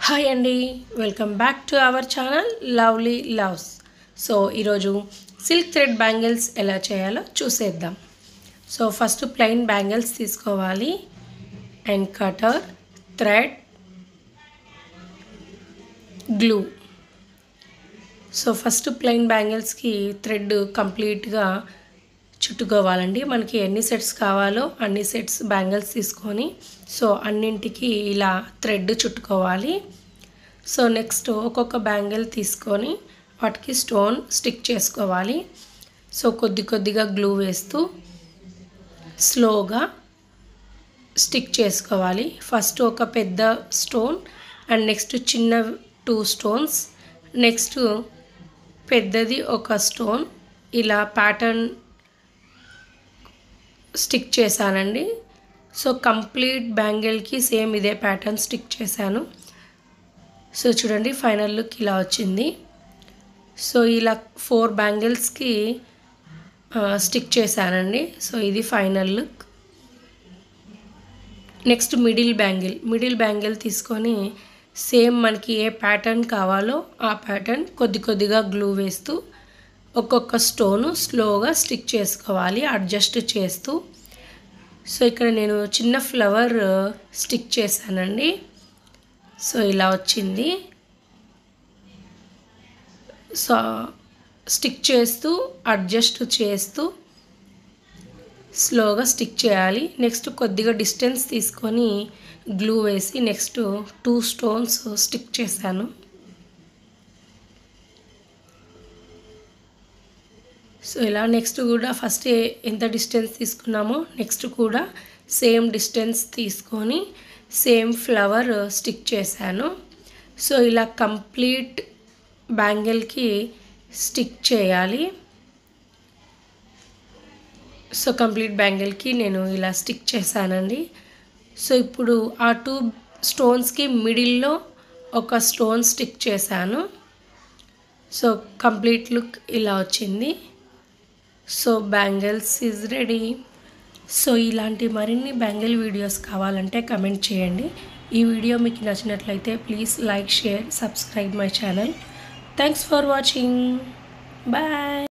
Hi అండి, welcome back to our channel lovely loves. So ఈరోజు silk thread bangles ఎలా చేయాలో చూసేద్దాం. సో ఫస్ట్ ప్లెయిన్ బ్యాంగిల్స్ తీసుకోవాలి and cutter, thread, glue. So first plain బ్యాంగిల్స్కి thread కంప్లీట్గా చుట్టుకోవాలండి. మనకి ఎన్ని సెట్స్ కావాలో అన్ని సెట్స్ బ్యాంగిల్స్ తీసుకొని సో అన్నింటికి ఇలా థ్రెడ్ చుట్టుకోవాలి. సో నెక్స్ట్ ఒక్కొక్క బ్యాంగిల్ తీసుకొని వాటికి స్టోన్ స్టిక్ చేసుకోవాలి. సో కొద్దిగా గ్లూ వేస్తూ స్లోగా స్టిక్ చేసుకోవాలి. ఫస్ట్ ఒక పెద్ద స్టోన్ అండ్ నెక్స్ట్ చిన్న 2 స్టోన్స్, నెక్స్ట్ పెద్దది ఒక స్టోన్, ఇలా ప్యాటర్న్ స్టిక్ చేశానండి. సో కంప్లీట్ బ్యాంగిల్కి సేమ్ ఇదే ప్యాటర్న్ స్టిక్ చేశాను. సో చూడండి ఫైనల్ లుక్ ఇలా వచ్చింది. సో ఇలా 4 బ్యాంగిల్స్కి స్టిక్ చేశానండి. సో ఇది final look. Next middle bangle తీసుకొని సేమ్ మనకి ఏ ప్యాటర్న్ కావాలో ఆ ప్యాటర్న్ కొద్దిగా గ్లూ వేస్తూ ఒక్కొక్క స్టోను స్లోగా స్టిక్ చేసుకోవాలి అడ్జస్ట్ చేస్తూ. సో ఇక్కడ నేను చిన్న ఫ్లవర్ స్టిక్ చేశానండి. సో ఇలా వచ్చింది. సో స్టిక్ చేస్తూ అడ్జస్ట్ చేస్తూ స్లోగా స్టిక్ చేయాలి. నెక్స్ట్ కొద్దిగా డిస్టెన్స్ తీసుకొని గ్లూ వేసి నెక్స్ట్ 2 స్టోన్స్ స్టిక్ చేశాను. సో ఇలా నెక్స్ట్ కూడా ఫస్ట్ ఎంత డిస్టెన్స్ తీసుకున్నామో నెక్స్ట్ కూడా సేమ్ డిస్టెన్స్ తీసుకొని సేమ్ ఫ్లవర్ స్టిక్ చేశాను. సో ఇలా కంప్లీట్ బ్యాంగిల్కి స్టిక్ చేయాలి. సో కంప్లీట్ బ్యాంగిల్కి నేను ఇలా స్టిక్ చేశానండి. సో ఇప్పుడు ఆ 2 స్టోన్స్కి మిడిల్లో ఒక స్టోన్ స్టిక్ చేశాను. సో కంప్లీట్ లుక్ ఇలా వచ్చింది. So bangles is ready. So ఇలాంటి మరిన్ని బ్యాంగిల్ వీడియోస్ కావాలంటే కమెంట్ చేయండి. ఈ వీడియో మీకు నచ్చినట్లయితే please like, share, subscribe my channel. Thanks for watching. Bye.